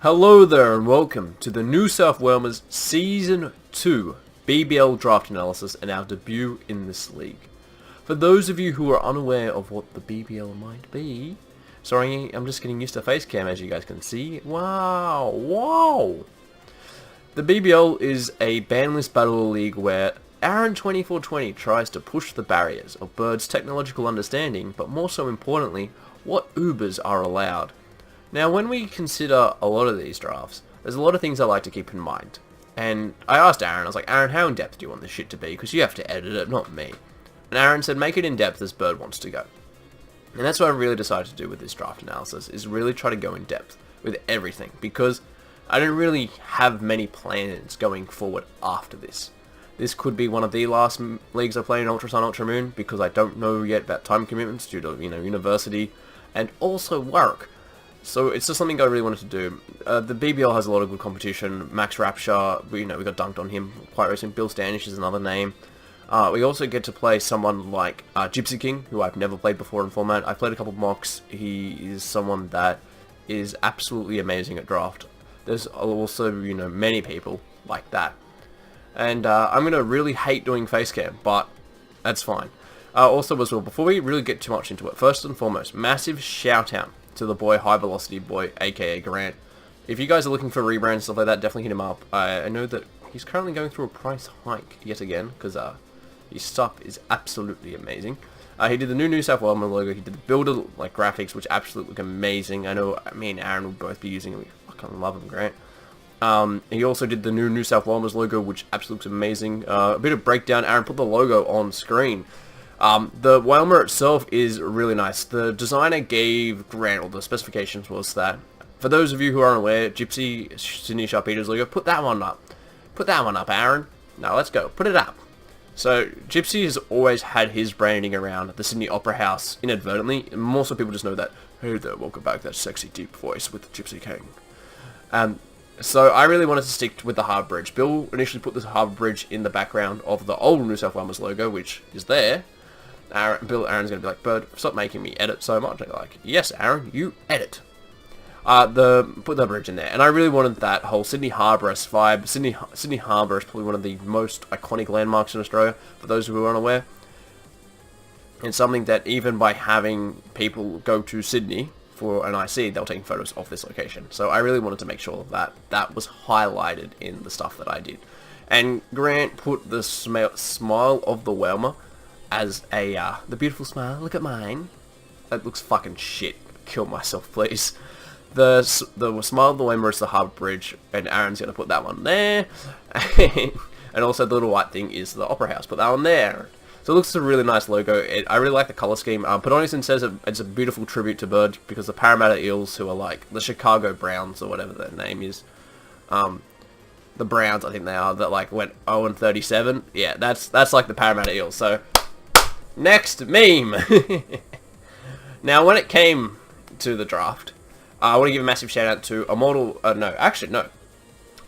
Hello there and welcome to the new South Wailmers Season 2 BBL Draft Analysis and our debut in this league. For those of you who are unaware of what the BBL might be, sorry, I'm just getting used to face cam as you guys can see. Wow! The BBL is a Banlist battle league where Aaron2420 tries to push the barriers of birds' technological understanding, but more so importantly, what Ubers are allowed. Now, when we consider a lot of these drafts, there's a lot of things I like to keep in mind. And I asked Aaron, I was like, Aaron, how in-depth do you want this shit to be? Because you have to edit it, not me. And Aaron said, make it in-depth as Bird wants to go. And that's what I really decided to do with this draft analysis, is really try to go in-depth with everything. Because I don't really have many plans going forward after this. This could be one of the last leagues I play in Ultra Sun, Ultra Moon, because I don't know yet about time commitments due to, university and also work. So it's just something I really wanted to do. The BBL has a lot of good competition. Max Rapture, we got dunked on him quite recently. Bill Standish is another name. We also get to play someone like Gypsy King, who I've never played before in format. I've played a couple of mocks. He is someone that is absolutely amazing at draft. There's also, many people like that. And I'm going to really hate doing face cam, but that's fine. Also as well, before we really get too much into it, first and foremost, massive shout out to the boy, High Velocity Boy, aka Grant. If you guys are looking for rebrands and stuff like that, definitely hit him up. I know that he's currently going through a price hike yet again, because his stuff is absolutely amazing. He did the new South Wailmers logo, he did the builder graphics, which absolutely look amazing. I know me and Aaron will both be using them. I fucking love him, Grant. He also did the new South Wailmers logo, which absolutely looks amazing. A bit of breakdown, Aaron put the logo on screen. The Wailmer itself is really nice. The designer gave Grant, or the specifications was that, for those of you who aren't aware, Gypsy, Sydney Sharpeter's logo, put that one up. Put that one up, Aaron. Now let's go. Put it up. So, Gypsy has always had his branding around the Sydney Opera House inadvertently. And more so people just know that, hey there, welcome back, that sexy deep voice with the Gypsy King. So I really wanted to stick with the Harbour Bridge. Bill initially put this Harbour Bridge in the background of the old New South Wailmers logo, which is there. Aaron's going to be like, Bird, stop making me edit so much. I'm like, yes, Aaron, you edit. Put the bridge in there. And I really wanted that whole Sydney Harbour-esque vibe. Sydney Harbour is probably one of the most iconic landmarks in Australia, for those who are unaware. It's something that even by having people go to Sydney for an IC, they'll take photos of this location. So I really wanted to make sure that that was highlighted in the stuff that I did. And Grant put the smile of the Wailmer as the beautiful smile. Look at mine. That looks fucking shit. Kill myself, please. The smile of the Wailmer is the Harbour Bridge, and Aaron's gonna put that one there. And also the little white thing is the Opera House. Put that one there. So it looks a really nice logo. I really like the color scheme. Pedonison says it's a beautiful tribute to Bird because the Parramatta Eels, who are like the Chicago Browns or whatever their name is, the Browns I think they are, that went 0-37. Yeah, that's like the Parramatta Eels. So. Next meme! Now, when it came to the draft, I want to give a massive shout out to Immortal... no.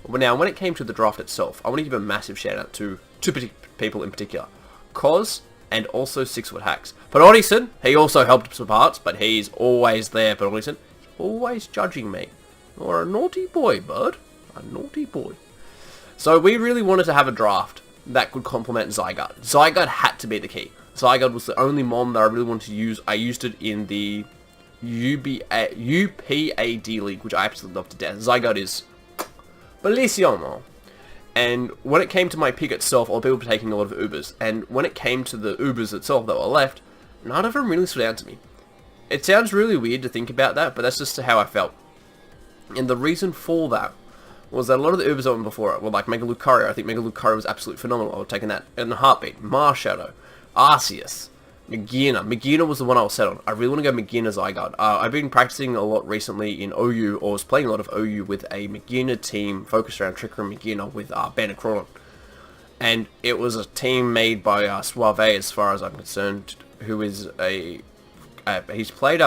Now, when it came to the draft itself, I want to give a massive shout out to two people in particular. Cos and also 6 Foot Hacks. Pedonison, he also helped some parts, but he's always there, Pedonison. He's always judging me. You're a naughty boy, Bud. A naughty boy. So we really wanted to have a draft that could complement Zygarde. Zygarde had to be the key. Zygarde was the only mon that I really wanted to use. I used it in the UPAD League, which I absolutely love to death. Zygarde is bellissimo. And when it came to my pick itself, I was taking a lot of Ubers. And when it came to the Ubers itself that were left, none of them really stood out to me. It sounds really weird to think about that, but that's just how I felt. And the reason for that was that a lot of the Ubers that went before it were like Mega Lucario. I think Mega Lucario was absolutely phenomenal. I would have taken that in a heartbeat. Marshadow. Arceus, Magina was the one I was set on. I really want to go Magina Zygarde. I've been practicing a lot recently in OU, or was playing a lot of OU with a Magina team focused around Tricker and Magina with Bandicron. And it was a team made by Suave, as far as I'm concerned, who is he's played,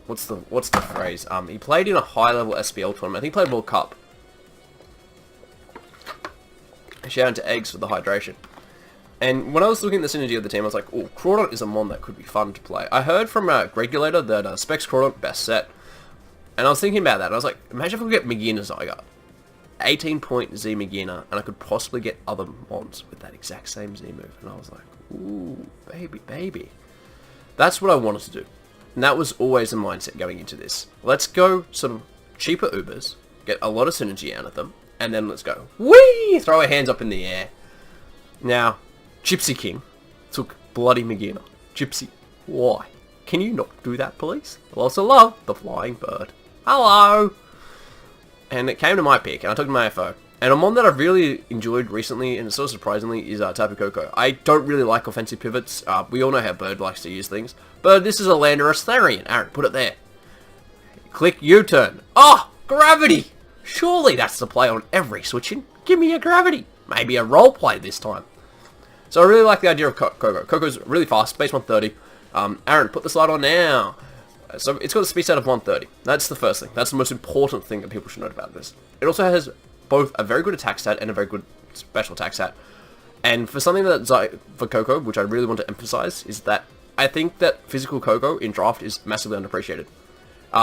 what's the phrase? He played in a high-level SPL tournament. I think he played World Cup. Shout out to Eggs for the hydration. And when I was looking at the synergy of the team, I was like, oh, Crawdont is a mon that could be fun to play. I heard from Regulator that Specs Crawdont, best set. And I was thinking about that. And I was like, imagine if we get Magina Zygarde. 18-point Z Magina, and I could possibly get other mons with that exact same Z move. And I was like, ooh, baby, baby. That's what I wanted to do. And that was always the mindset going into this. Let's go sort of cheaper Ubers, get a lot of synergy out of them, and then let's go, whee! Throw our hands up in the air. Now, Gypsy King took bloody Magina. Gypsy, why? Can you not do that, please? I also love the Theflyingbird. Hello! And it came to my pick, and I took my FO. And a mon that I've really enjoyed recently, and so surprisingly, is Tapu Koko. I don't really like offensive pivots. We all know how Bird likes to use things. But this is a Landorus Therian. Aaron, put it there. Click U-turn. Oh! Gravity! Surely that's the play on every switching. Give me a gravity. Maybe a role play this time. So I really like the idea of Koko. Koko's really fast, base 130. Aaron, put the slide on now. So it's got a speed stat of 130. That's the first thing. That's the most important thing that people should know about this. It also has both a very good attack stat and a very good special attack stat. And for something that for Koko, which I really want to emphasize, is that I think that physical Koko in draft is massively underappreciated.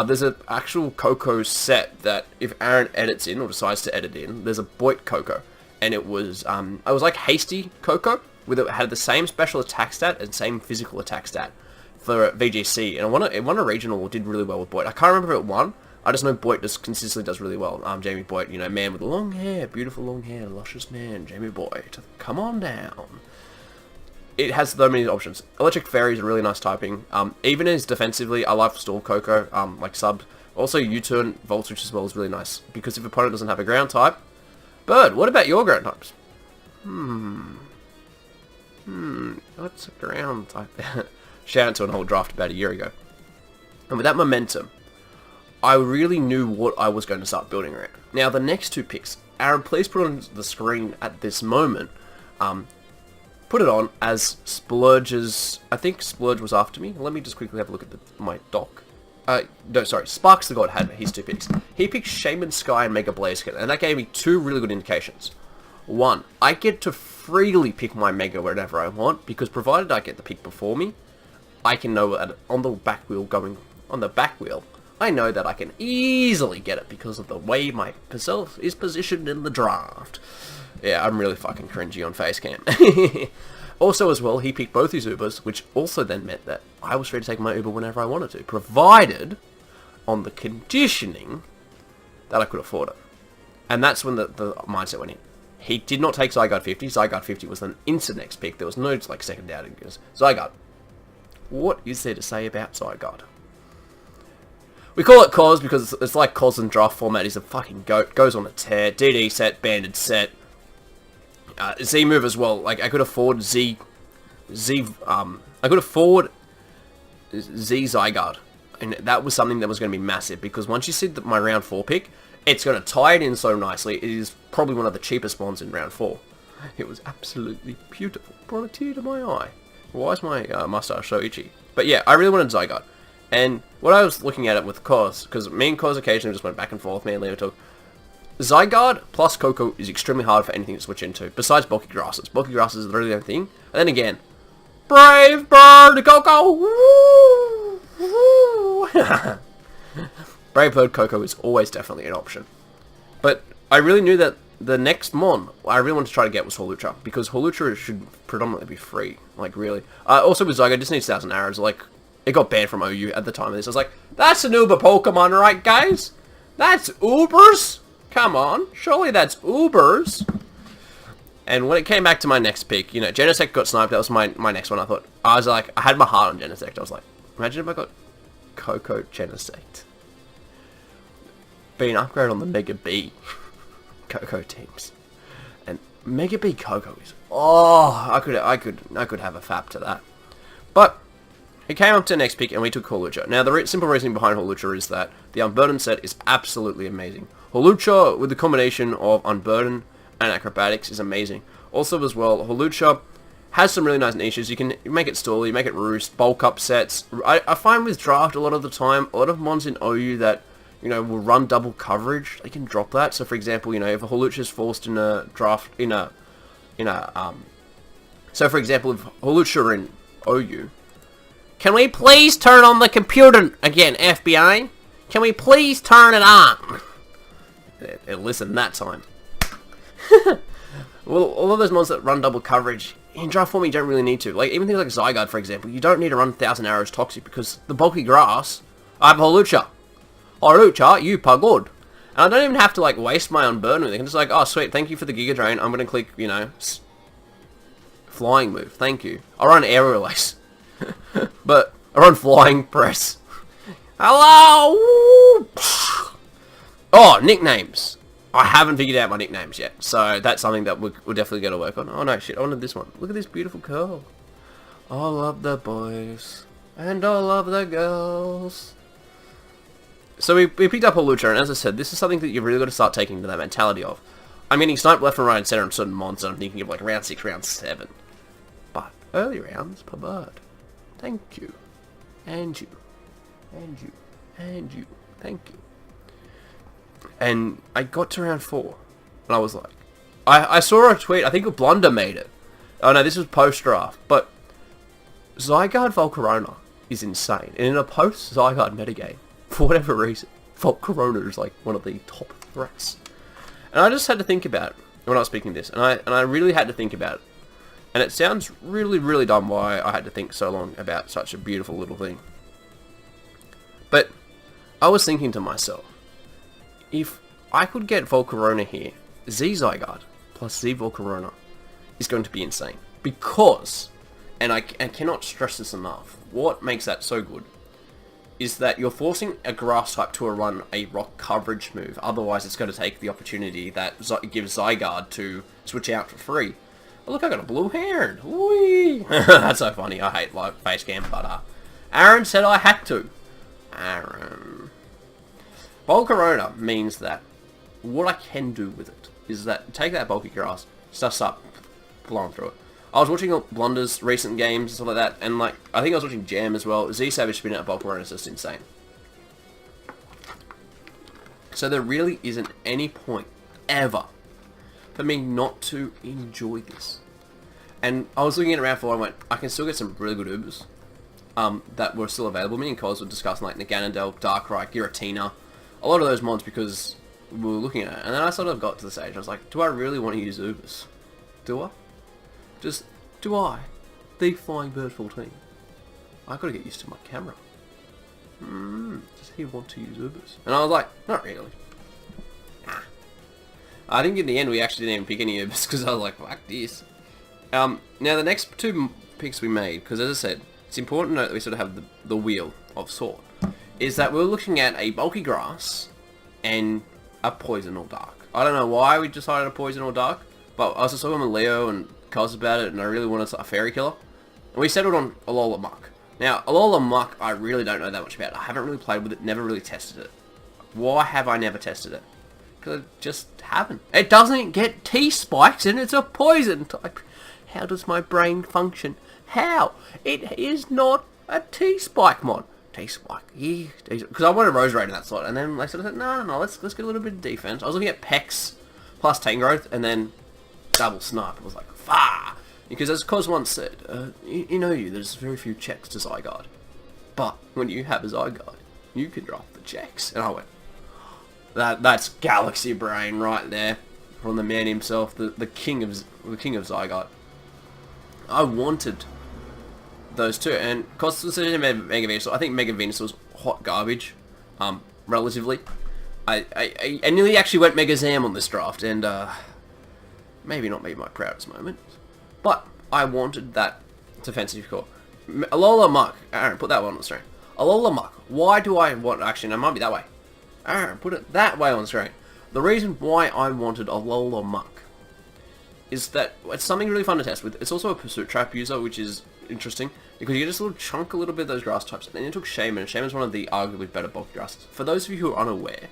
There's an actual Koko set that if Aaron edits in or decides to edit in, there's a Boit Koko, and it was like Hasty Koko, it had the same special attack stat and same physical attack stat for VGC, and it won a regional, did really well with Boit. I can't remember if it won. I just know Boit just consistently does really well. Jamie Boit, you know, man with long hair, beautiful long hair, luscious man, Jamie Boit. Come on down. It has so many options. Electric Fairy is a really nice typing. Even as defensively, I love Storm Koko, like sub. Also, U-turn Voltage as well is really nice, because if opponent doesn't have a ground type. Bird, what about your ground types? What's a ground type? Shout out to an whole draft about a year ago. And with that momentum, I really knew what I was going to start building around. Now, the next two picks, Aaron, please put on the screen at this moment. Put it on as Splurge's... I think Splurge was after me. Let me just quickly have a look at my doc. No, sorry. Sparks the God had his two picks. He picked Shaman Sky and Mega Blaziken, and that gave me two really good indications. One, I get to freely pick my Mega wherever I want, because provided I get the pick before me, I can know that on the back wheel I know that I can easily get it because of the way myself is positioned in the draft. Yeah, I'm really fucking cringy on Facecam. Also, as well, he picked both his Ubers, which also then meant that I was free to take my Uber whenever I wanted to, provided on the conditioning that I could afford it. And that's when the mindset went in. He did not take Zygarde 50. Zygarde 50 was an instant next pick. There was no like second doubting. Zygarde. What is there to say about Zygarde? We call it Cos because it's like Cos in draft format. He's a fucking goat. Goes on a tear. DD set, banded set. Z move as well. Like I could afford I could afford Z Zygarde, and that was something that was going to be massive because once you see my round 4 pick, it's going to tie it in so nicely. It is probably one of the cheapest ones in round 4. It was absolutely beautiful. Brought a tear to my eye. Why is my mustache so itchy? But yeah, I really wanted Zygarde. And what I was looking at it with Cos, because me and Cos occasionally just went back and forth, me and Leo talk. Zygarde plus Koko is extremely hard for anything to switch into, besides Bulky Grasses. Bulky Grasses is really the only thing. And then again, Brave Bird Koko! Woo! Woo! Brave Bird Koko is always definitely an option. But I really knew that the next mon I really wanted to try to get was Hawlucha, because Hawlucha should predominantly be free, like really. Also with Zygarde, just needs 1,000 arrows, like, it got banned from OU at the time of this. I was like, that's an Uber Pokemon, right guys? That's Ubers? Come on, surely that's Ubers. And when it came back to my next pick, you know, Genesect got sniped, that was my next one. I was like, I had my heart on Genesect. I was like, imagine if I got Koko Genesect. Be an upgrade on the Mega B Koko teams. And Mega B Koko is, oh, I could have a fap to that. But it came up to the next pick and we took Hawlucha. Now the simple reasoning behind Hawlucha is that the Unburden set is absolutely amazing. Hawlucha with the combination of Unburden and Acrobatics is amazing. Also as well, Hawlucha has some really nice niches. You can make it Stall, you make it Roost, bulk up sets. I find with draft a lot of the time, a lot of mons in OU that, you know, will run double coverage, they can drop that. So for example, you know, if a Hawlucha is forced in a draft, so for example, if Hawlucha in OU, can we please turn on the computer again, FBI? Can we please turn it on? It listened that time. Well, all of those mods that run double coverage, in draft form you don't really need to. Like, even things like Zygarde, for example, you don't need to run 1,000 Arrows Toxic because the bulky grass, I have Holucha. Holucha, you pagod. And I don't even have to, like, waste my unburn with it. I'm just like, oh, sweet, thank you for the Giga Drain. I'm going to click, you know, flying move. Thank you. I run Air Release. But I run Flying Press. Hello! Oh, nicknames. I haven't figured out my nicknames yet, so that's something that we'll definitely get to work on. Oh no, shit, I wanted this one. Look at this beautiful curl. I love the boys, and I love the girls. So we picked up Holucha, and as I said, this is something that you've really got to start taking to that mentality of. I'm getting sniped left and right and center on certain mons, and I'm thinking of like round 6, round 7. But early rounds per bird. Thank you. And you. And you. And you. Thank you. And I got to round 4, and I was like, I saw a tweet, I think a Blunder made it. Oh no, this was post-draft, but Zygarde Volcarona is insane. And in a post-Zygarde metagame, for whatever reason, Volcarona is like one of the top threats. And I just had to think about it when I was speaking this, and I really had to think about it. And it sounds really, really dumb why I had to think so long about such a beautiful little thing. But I was thinking to myself, if I could get Volcarona here, Z Zygarde plus Z Volcarona is going to be insane. Because, and I cannot stress this enough, what makes that so good is that you're forcing a grass type to run a rock coverage move. Otherwise, it's going to take the opportunity that gives Zygarde to switch out for free. Oh, look, I got a blue heron. Whee! That's so funny. I hate like face cam, but Aaron said I had to. Aaron. Volcarona means that what I can do with it is that take that bulky grass, start blowing through it. I was watching Blunder's recent games and stuff like that, and like I think I was watching Jam as well. Z Savage spinning out Volcarona is just insane. So there really isn't any point ever for me not to enjoy this. And I was looking at around 4 and went, I can still get some really good Ubers that were still available. Me and Coles were discussing like Naganadel, Darkrai, Giratina, a lot of those mods because we were looking at it. And then I sort of got to the stage, I was like, do I really want to use Ubers? Do I? Do I? Theflyingbird 14. I gotta get used to my camera. Does he want to use Ubers? And I was like, not really. Nah. I think in the end we actually didn't even pick any Ubers because I was like, fuck this. Now the next 2 picks we made, because as I said, it's important to note that we sort of have the wheel of sort, is that we're looking at a bulky grass and a poison or dark. I don't know why we decided a poison or dark, but I was just talking with Leo and Cos about it, and I really wanted a fairy killer. And we settled on Alola Muck. Now, Alola Muck, I really don't know that much about. I haven't really played with it, never really tested it. Why have I never tested it? Because I just haven't. It doesn't get T-spikes, and it's a poison type. How does my brain function? How? It is not a T-spike mod. T-spike, yeah. Because I wanted Rose Raid in that slot, and then they sort of said, no, let's get a little bit of defense. I was looking at Pex plus Tangrowth, and then double snipe. I was like, fah! Because as Cos once said, there's very few checks to Zygarde. But when you have a Zygarde, you can drop the checks. And I went, that's galaxy brain right there. From the man himself, the king of Zygarde. I wanted those 2, and Cos said Mega Venusaur. I think Mega Venusaur was hot garbage, relatively. I nearly actually went Mega Zam on this draft, and maybe not my proudest moment. But I wanted that defensive core. Alola Muck. Aaron, put that one on the screen. Alola Muck. Why do I want... Actually, no, it might be that way. Aaron, put it that way on the screen. The reason why I wanted Alola Muck is that it's something really fun to test with. It's also a Pursuit Trap user, which is interesting, because you get just chunk a little bit of those grass types. And then you took Shaman, and Shaman's one of the arguably better bulky grasses. For those of you who are unaware,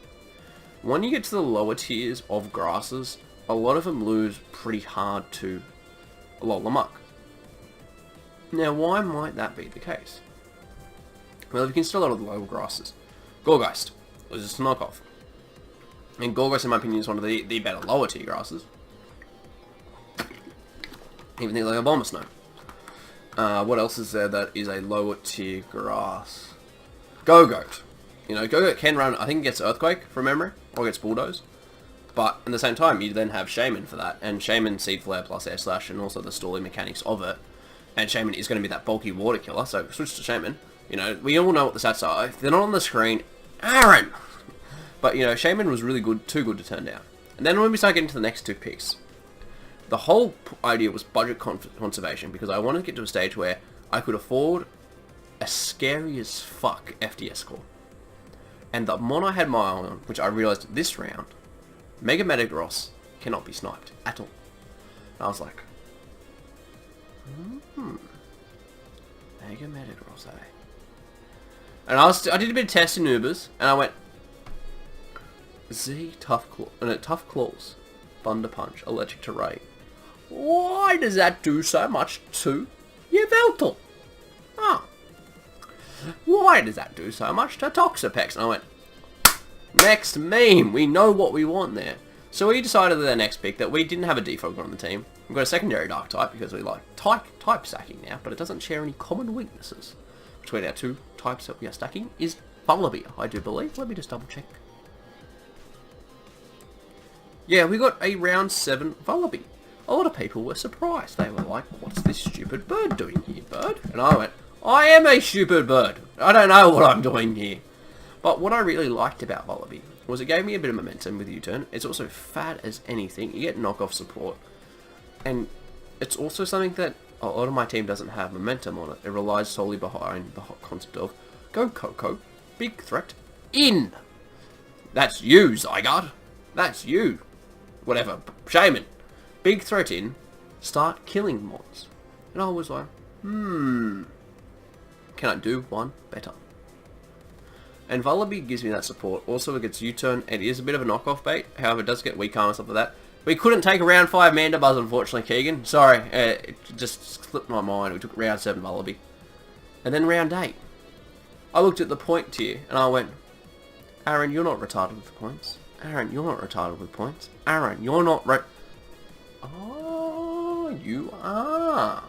when you get to the lower tiers of grasses, a lot of them lose pretty hard to Alola Muck. Now, why might that be the case? Well, if you can still a lot of the lower grasses. Gorgeist was just a knockoff. And Gorgeist, in my opinion, is one of the better lower tier grasses. Even things like a Bomber Snow. What else is there that is a lower tier grass? Go-Goat. You know, Go-Go can run, I think it gets Earthquake from memory, or gets Bulldoze. But at the same time, you then have Shaman for that, and Shaman Seed Flare plus Air Slash, and also the stalling mechanics of it. And Shaman is going to be that bulky water killer, so switch to Shaman. You know, we all know what the stats are. If they're not on the screen, Aaron! But, you know, Shaman was really good, too good to turn down. And then when we start getting to the next two picks, the whole idea was budget conservation, because I wanted to get to a stage where I could afford a scary as fuck FDS score. And the mon I had my eye on, which I realised this round, Mega Metagross cannot be sniped at all. And I was like, Mega Metagross, eh? And I did a bit of testing Ubers, and I went, Z Tough Claw, no, Tough Claws, Thunder Punch, Allergic to Ray. Why does that do so much to your Veltal? Oh. Why does that do so much to Toxapex? And I went, next meme, we know what we want there. So we decided with our next pick that we didn't have a default on the team. We've got a secondary Dark type because we like type stacking now, but it doesn't share any common weaknesses. Between our two types that we are stacking is Vullaby, I do believe. Let me just double check. Yeah, we got a round 7 Vullaby. A lot of people were surprised. They were like, what's this stupid bird doing here, bird? And I went, I am a stupid bird. I don't know what I'm doing here. But what I really liked about Vullaby was it gave me a bit of momentum with U-turn. It's also fat as anything. You get knockoff support. And it's also something that a lot of my team doesn't have momentum on it. It relies solely behind the concept of go Coco, big threat, in. That's you, Zygarde. That's you. Whatever. Shaman. Big threat in. Start killing mons. And I was like, can I do one better? And Vullaby gives me that support. Also, it gets U-turn. It is a bit of a knockoff bait. However, it does get weak arm and stuff like that. We couldn't take a round 5 Mandibuzz, unfortunately, Keegan. Sorry, it just slipped my mind. We took round 7 Vullaby. And then round 8. I looked at the point tier, and I went, Aaron, you're not retarded with points. Aaron, you're not retarded with points. Aaron, you're not Oh, you are.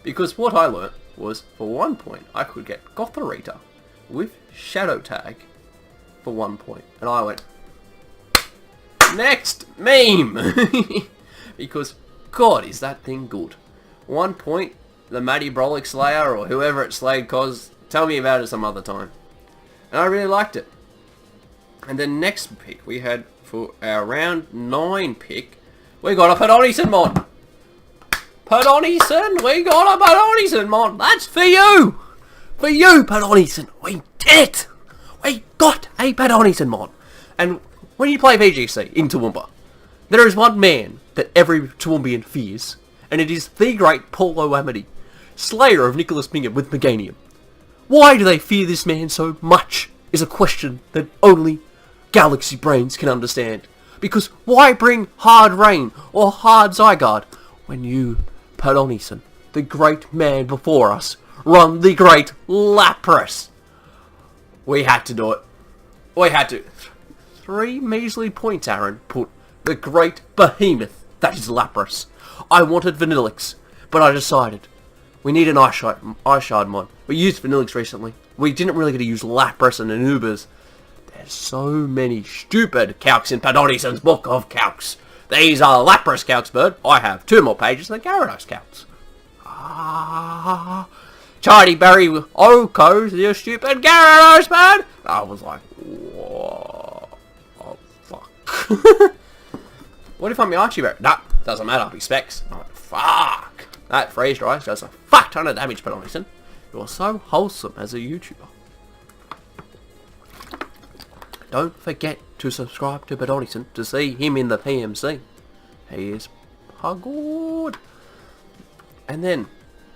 Because what I learnt was, for 1 point, I could get Gothorita with Shadow Tag for 1 point. And I went, next meme! Because, God, is that thing good. 1 point, the Matty Brolic Slayer, or whoever it slayed, cause tell me about it some other time. And I really liked it. And then next pick we had for our round 9 pick, we got a Pedonison mod. Pedonison, we got a Pedonison mod. That's for you. For you, Pedonison. We did it. We got a Pedonison mod. And when you play VGC in Toowoomba, there is one man that every Toowoombian fears, and it is the great Paulo Amity, slayer of Nicholas Bingham with Meganium. Why do they fear this man so much is a question that only Galaxy brains can understand. Because why bring Hard Rain or Hard Zygarde when you, Pedonison, the great man before us, run the great Lapras? We had to do it. We had to. 3 measly points, Aaron, put the great behemoth that is Lapras. I wanted Vanillix, but I decided we need an Ice Shard mod. We used Vanillix recently. We didn't really get to use Lapras and Anubis. There's so many stupid calcs in Pedonison's book of calcs. These are Lapras calcs, bird. I have 2 more pages than Gyarados calcs. Chardy Berry Oko's you stupid Gyarados, bird. I was like, whoa. Oh, fuck. What if I'm the Archieberry? Nah, doesn't matter. I'll be Specs. I'm like, fuck. That freeze dries does a fuck ton of damage, Pedonison. You're so wholesome as a YouTuber. Don't forget to subscribe to Pedonison to see him in the PMC. He is good. And then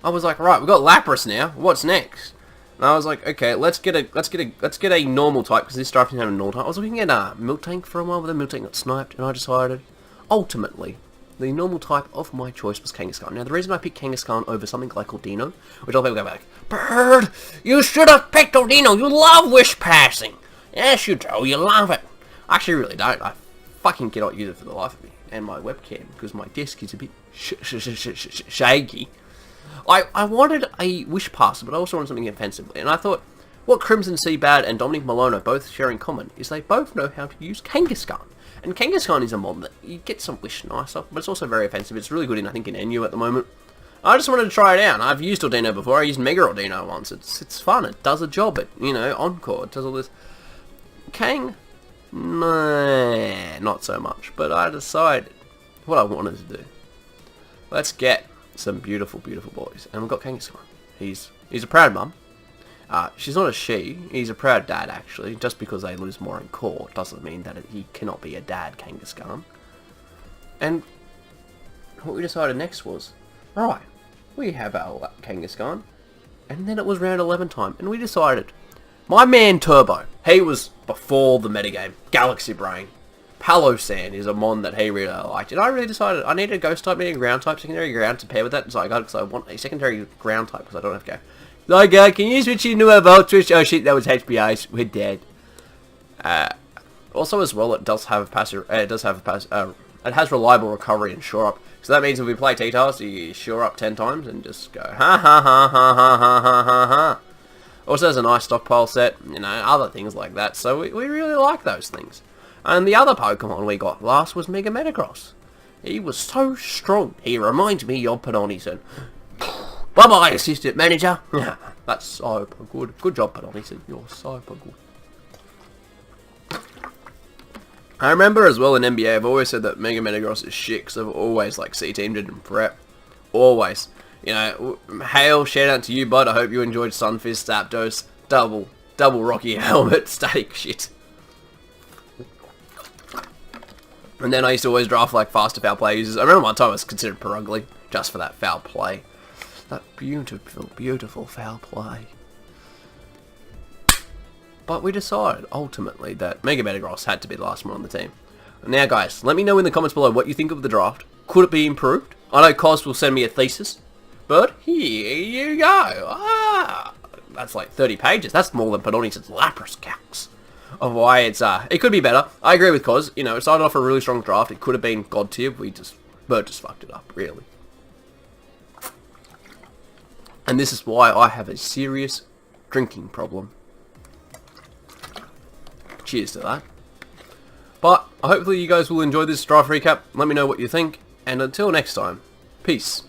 I was like, right, we've got Lapras now. What's next? And I was like, okay, let's get a normal type because this draft didn't have a normal type. I was looking at Miltank for a while, but then Miltank got sniped, and I decided, ultimately, the normal type of my choice was Kangaskhan. Now, the reason I picked Kangaskhan over something like Ordino, which a lot of people go back, Bird, you should have picked Ordino. You love wish passing. Yes, you do. You love it. I actually really don't. I fucking cannot use it for the life of me. And my webcam, because my disc is a bit shaky. I wanted a wish passer, but I also wanted something offensively. And I thought, What Crimson Seabad and Dominic Malono both share in common is they both know how to use Kangaskhan. And Kangaskhan is a mod that you get some wish nicer, but it's also very offensive. It's really good in, I think, in NU at the moment. I just wanted to try it out. I've used Ordino before. I used Mega Ordino once. It's fun. It does a job. It, you know, Encore. It does all this. Kang? Nah, not so much. But I decided what I wanted to do. Let's get some beautiful, beautiful boys. And we've got Kangaskhan. He's a proud mum. She's not a she. He's a proud dad, actually. Just because they lose more in core doesn't mean that he cannot be a dad, Kangaskhan. And what we decided next was, right, we have our Kangaskhan. And then it was round 11 time, and we decided, my man Turbo, he was before the metagame, Galaxy Brain. Palo Sand is a mon that he really liked, and I really decided I needed a ghost type, needed a ground type, secondary ground to pair with that, so I got it because I want a secondary ground type because I don't have to go. Like, can you switch into a Volt Switch? Oh shit, that was HBI. We're dead. Also, as well, it does have a passive. It has reliable recovery and shore up. So that means if we play T-Task, you shore up 10 times and just go ha ha ha ha ha ha ha ha ha. Also has a nice stockpile set, you know, other things like that. So we really like those things. And the other Pokemon we got last was Mega Metagross. He was so strong. He reminds me of Panonison. Bye-bye, assistant manager. That's so good. Good job, Panonison. You're so good. I remember as well in NBA, I've always said that Mega Metagross is shit because I've always like C-teamed it in prep. Always. You know, hail, shout out to you, bud. I hope you enjoyed Sunfist, Zapdos, double Rocky Helmet, static shit. And then I used to always draft like faster foul play users. I remember one time I was considered Perugly just for that foul play. That beautiful, beautiful foul play. But we decided, ultimately, that Mega Metagross had to be the last one on the team. Now, guys, let me know in the comments below what you think of the draft. Could it be improved? I know Cos will send me a thesis. But here you go. That's like 30 pages. That's more than Panonison's Lapras calcs of why it's, it could be better. I agree with Cos. You know, it started off a really strong draft. It could have been God tier. Bird just fucked it up, really. And this is why I have a serious drinking problem. Cheers to that. But hopefully you guys will enjoy this draft recap. Let me know what you think. And until next time, peace.